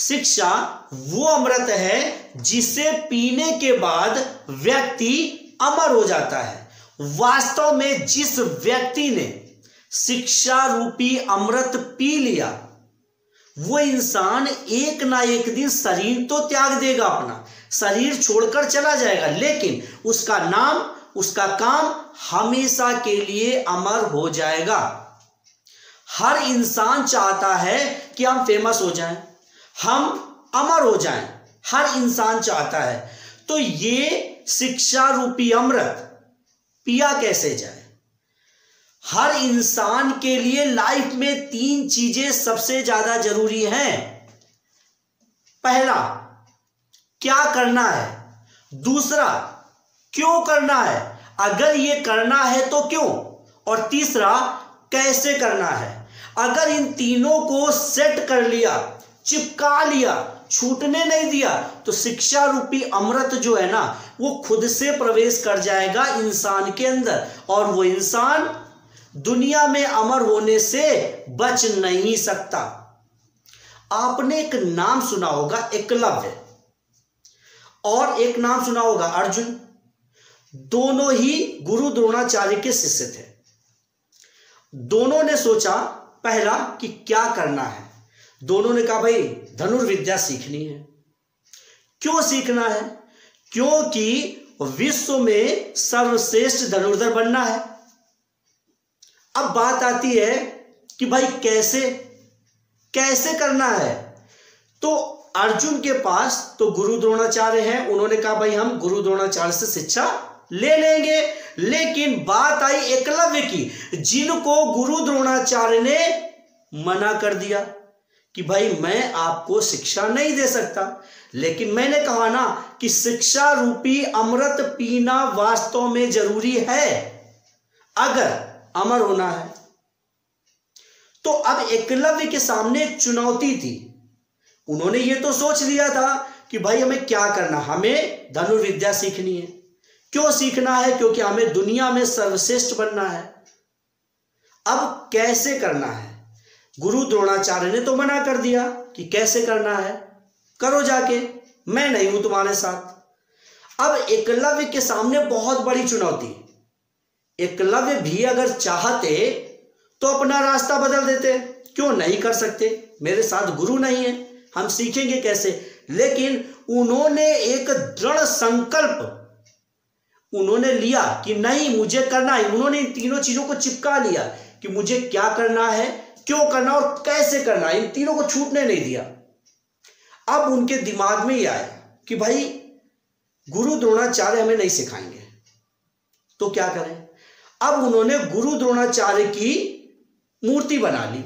शिक्षा वो अमृत है जिसे पीने के बाद व्यक्ति अमर हो जाता है। वास्तव में जिस व्यक्ति ने शिक्षा रूपी अमृत पी लिया वो इंसान एक ना एक दिन शरीर तो त्याग देगा, अपना शरीर छोड़कर चला जाएगा, लेकिन उसका नाम, उसका काम हमेशा के लिए अमर हो जाएगा। हर इंसान चाहता है कि हम फेमस हो जाएं, हम अमर हो जाएं, हर इंसान चाहता है। तो ये शिक्षा रूपी अमृत पिया कैसे जाए? हर इंसान के लिए लाइफ में 3 चीजें सबसे ज्यादा जरूरी हैं। पहला, क्या करना है। दूसरा, क्यों करना है, अगर ये करना है तो क्यों। और तीसरा, कैसे करना है। अगर इन तीनों को सेट कर लिया, चिपका लिया, छूटने नहीं दिया, तो शिक्षा रूपी अमृत जो है ना वो खुद से प्रवेश कर जाएगा इंसान के अंदर, और वो इंसान दुनिया में अमर होने से बच नहीं सकता। आपने एक नाम सुना होगा एकलव्य, और एक नाम सुना होगा अर्जुन। दोनों ही गुरु द्रोणाचार्य के शिष्य थे। दोनों ने सोचा पहला कि क्या करना है। दोनों ने कहा भाई धनुर्विद्या सीखनी है। क्यों सीखना है? क्योंकि विश्व में सर्वश्रेष्ठ धनुर्धर बनना है। अब बात आती है कि भाई कैसे करना है। तो अर्जुन के पास तो गुरु द्रोणाचार्य हैं, उन्होंने कहा भाई हम गुरु द्रोणाचार्य से शिक्षा ले लेंगे। लेकिन बात आई एकलव्य की, जिनको गुरु द्रोणाचार्य ने मना कर दिया कि भाई मैं आपको शिक्षा नहीं दे सकता। लेकिन मैंने कहा ना कि शिक्षा रूपी अमृत पीना वास्तव में जरूरी है अगर अमर होना है। तो अब एकलव्य के सामने एक चुनौती थी। उन्होंने ये तो सोच लिया था कि भाई हमें क्या करना, हमें धनुर्विद्या सीखनी है। क्यों सीखना है? क्योंकि हमें दुनिया में सर्वश्रेष्ठ बनना है। अब कैसे करना है? गुरु द्रोणाचार्य ने तो मना कर दिया कि कैसे करना है, करो जाके, मैं नहीं हूं तुम्हारे साथ। अब एकलव्य के सामने बहुत बड़ी चुनौती। एकलव्य भी अगर चाहते तो अपना रास्ता बदल देते, क्यों नहीं कर सकते, मेरे साथ गुरु नहीं है, हम सीखेंगे कैसे। लेकिन उन्होंने एक दृढ़ संकल्प उन्होंने लिया कि नहीं मुझे करना है। उन्होंने इन तीनों चीजों को चिपका लिया कि मुझे क्या करना है, क्यों करना और कैसे करना है, इन तीनों को छूटने नहीं दिया। अब उनके दिमाग में ये आया कि भाई गुरु द्रोणाचार्य हमें नहीं सिखाएंगे तो क्या करें। अब उन्होंने गुरु द्रोणाचार्य की मूर्ति बना ली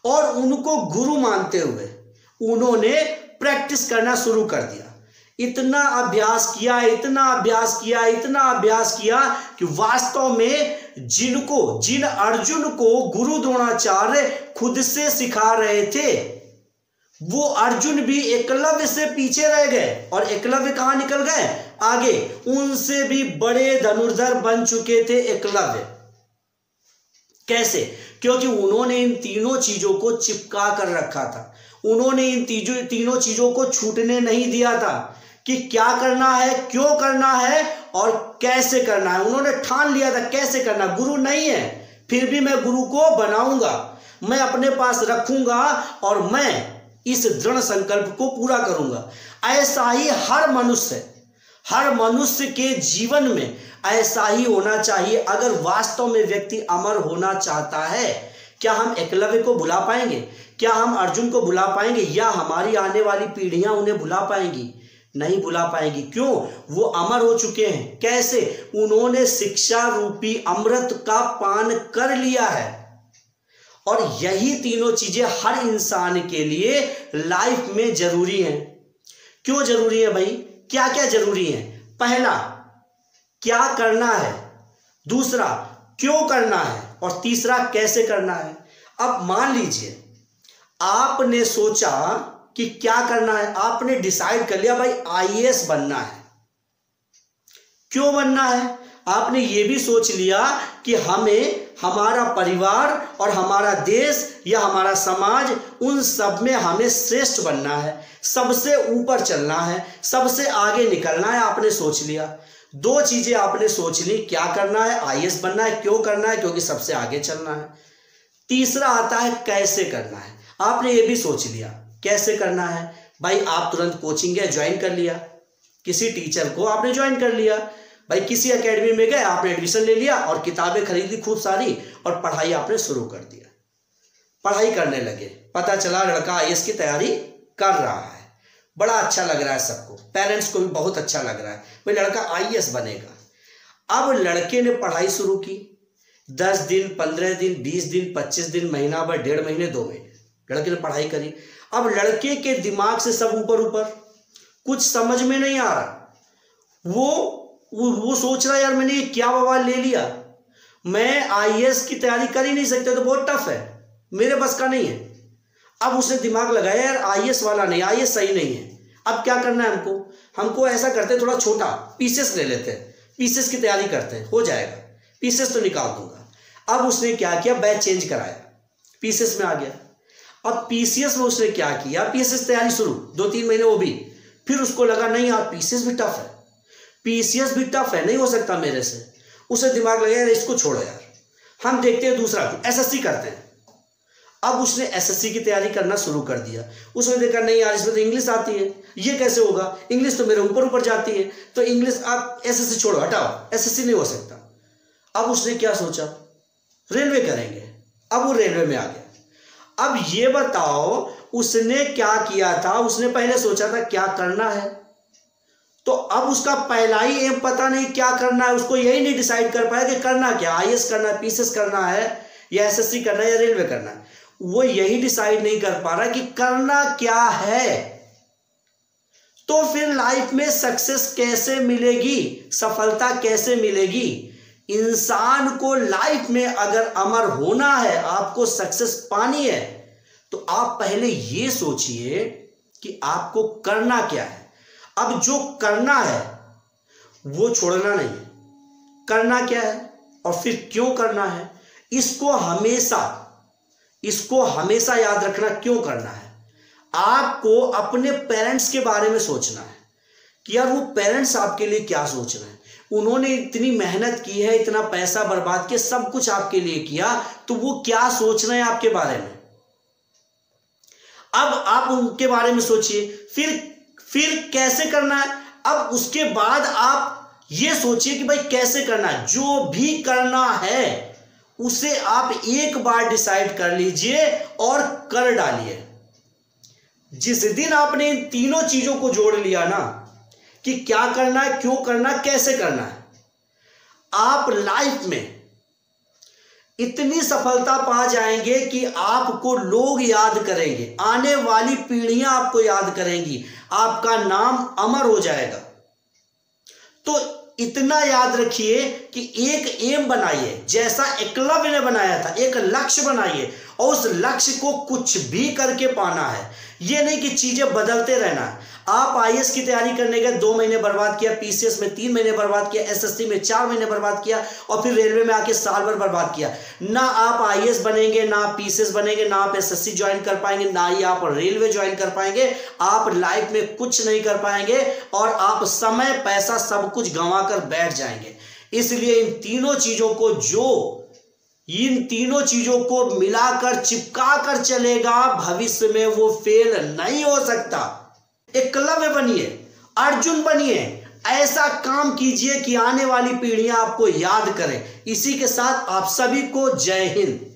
और उनको गुरु मानते हुए उन्होंने प्रैक्टिस करना शुरू कर दिया। इतना अभ्यास किया, इतना अभ्यास किया, इतना अभ्यास किया कि वास्तव में जिन अर्जुन को गुरु द्रोणाचार्य खुद से सिखा रहे थे वो अर्जुन भी एकलव्य से पीछे रह गए। और एकलव्य कहां निकल गए? आगे। उनसे भी बड़े धनुर्धर बन चुके थे एकलव्य। कैसे? क्योंकि उन्होंने इन तीनों चीजों को चिपका कर रखा था। उन्होंने इन तीनों चीजों को छूटने नहीं दिया था कि क्या करना है, क्यों करना है और कैसे करना है। उन्होंने ठान लिया था कैसे करना। गुरु नहीं है फिर भी मैं गुरु को बनाऊंगा, मैं अपने पास रखूंगा और मैं इस दृढ़ संकल्प को पूरा करूंगा। ऐसा ही हर मनुष्य के जीवन में ऐसा ही होना चाहिए अगर वास्तव में व्यक्ति अमर होना चाहता है। क्या हम एकलव्य को भुला पाएंगे? क्या हम अर्जुन को भुला पाएंगे? या हमारी आने वाली पीढ़ियां उन्हें भुला पाएंगी? नहीं भुला पाएंगी। क्यों? वो अमर हो चुके हैं। कैसे? उन्होंने शिक्षा रूपी अमृत का पान कर लिया है। और यही तीनों चीजें हर इंसान के लिए लाइफ में जरूरी हैं। क्यों जरूरी है भाई? क्या क्या जरूरी है? पहला, क्या करना है। दूसरा, क्यों करना है। और तीसरा, कैसे करना है। अब मान लीजिए आपने सोचा कि क्या करना है, आपने डिसाइड कर लिया भाई आईएएस बनना है। क्यों बनना है? आपने ये भी सोच लिया कि हमें हमारा परिवार और हमारा देश या हमारा समाज, उन सब में हमें श्रेष्ठ बनना है, सबसे ऊपर चलना है, सबसे आगे निकलना है। आपने सोच लिया, 2 चीजें आपने सोच ली, क्या करना है, आईएएस बनना है। क्यों करना है? क्योंकि सबसे आगे चलना है। तीसरा आता है कैसे करना है। आपने ये भी सोच लिया कैसे करना है। भाई आप तुरंत कोचिंग गए, ज्वाइन कर लिया, किसी टीचर को आपने ज्वाइन कर लिया, भाई किसी एकेडमी में गए, आपने एडमिशन ले लिया और किताबें खरीदी खूब सारी और पढ़ाई आपने शुरू कर दिया। पढ़ाई करने लगे, पता चला लड़का आईएएस की तैयारी कर रहा है, बड़ा अच्छा लग रहा है सबको, पेरेंट्स को भी बहुत अच्छा लग रहा है, भाई लड़का आईएएस बनेगा। अब लड़के ने पढ़ाई शुरू की, 10 दिन, 15 दिन, 20 दिन, 25 दिन, महीना भर, 1.5 महीने, 2 महीने लड़के ने पढ़ाई करी। अब लड़के के दिमाग से सब ऊपर ऊपर, कुछ समझ में नहीं आ रहा। वो सोच रहा है यार मैंने ये क्या बवाल ले लिया, मैं आईएएस की तैयारी कर ही नहीं सकता, तो बहुत टफ है, मेरे बस का नहीं है। अब उसने दिमाग लगाया यार आईएएस वाला नहीं, आईएएस सही नहीं है, अब क्या करना है हमको ऐसा करते हैं, थोड़ा छोटा पीसेस ले लेते हैं, पीसेस की तैयारी करते हैं, हो जाएगा, पीसेस तो निकाल दूंगा। अब उसने क्या किया, बैच चेंज कराया, पीसेस में आ गया। अब पीसीएस में उसने क्या किया, पीसीएस तैयारी शुरू, 2-3 महीने वो भी, फिर उसको लगा नहीं यार पीसीएस भी टफ है, पीसीएस भी टफ है, नहीं हो सकता मेरे से। उसे दिमाग लगा यार इसको छोड़ो यार, हम देखते हैं दूसरा, एसएससी करते हैं। अब उसने एसएससी की तैयारी करना शुरू कर दिया। उसने देखा नहीं यार इसमें तो इंग्लिश आती है, ये कैसे होगा, इंग्लिश तो मेरे ऊपर जाती है, तो इंग्लिश आप एसएससी छोड़ो, हटाओ, एसएससी नहीं हो सकता। अब उसने क्या सोचा, रेलवे करेंगे। अब वो रेलवे में आ गया। अब ये बताओ उसने क्या किया था, उसने पहले सोचा था क्या करना है, तो अब उसका पहला ही एम पता नहीं क्या करना है, उसको यही नहीं डिसाइड कर पाया कि करना क्या, आईएएस करना है, पीसीएस करना है, या एसएससी करना है, या रेलवे करना है। वो यही डिसाइड नहीं कर पा रहा कि करना क्या है। तो फिर लाइफ में सक्सेस कैसे मिलेगी, सफलता कैसे मिलेगी। इंसान को लाइफ में अगर अमर होना है, आपको सक्सेस पानी है, तो आप पहले ये सोचिए कि आपको करना क्या है। अब जो करना है वो छोड़ना नहीं है, करना क्या है और फिर क्यों करना है, इसको हमेशा याद रखना, क्यों करना है। आपको अपने पेरेंट्स के बारे में सोचना है कि यार वो पेरेंट्स आपके लिए क्या सोच रहे हैं, उन्होंने इतनी मेहनत की है, इतना पैसा बर्बाद किया, सब कुछ आपके लिए किया, तो वो क्या सोच रहे हैं आपके बारे में। अब आप उनके बारे में सोचिए, फिर कैसे करना है। अब उसके बाद आप ये सोचिए कि भाई कैसे करना है, जो भी करना है उसे आप एक बार डिसाइड कर लीजिए और कर डालिए। जिस दिन आपने इन तीनों चीजों को जोड़ लिया ना, कि क्या करना है, क्यों करना है, कैसे करना है, आप लाइफ में इतनी सफलता पा जाएंगे कि आपको लोग याद करेंगे, आने वाली पीढ़ियां आपको याद करेंगी, आपका नाम अमर हो जाएगा। तो इतना याद रखिए कि एक एम बनाइए, जैसा एकलव्य ने बनाया था, एक लक्ष्य बनाइए और उस लक्ष्य को कुछ भी करके पाना है। ये नहीं कि चीजें बदलते रहना है। आप आईएएस की तैयारी करने गए, 2 महीने बर्बाद किया, पीसीएस में 3 महीने बर्बाद किया, एसएससी में 4 महीने बर्बाद किया और फिर रेलवे में आके साल भर बर्बाद किया। ना आप आईएएस बनेंगे, ना आप पीसीएस बनेंगे, ना आप एसएससी ज्वाइन कर पाएंगे, ना ही आप रेलवे ज्वाइन कर पाएंगे। आप लाइफ में कुछ नहीं कर पाएंगे और आप समय, पैसा, सब कुछ गंवा कर बैठ जाएंगे। इसलिए इन तीनों चीजों को मिलाकर चिपका कर चलेगा, भविष्य में वो फेल नहीं हो सकता। एकलव्य बनिए, अर्जुन बनिए, ऐसा काम कीजिए कि आने वाली पीढ़ियां आपको याद करें। इसी के साथ आप सभी को जय हिंद।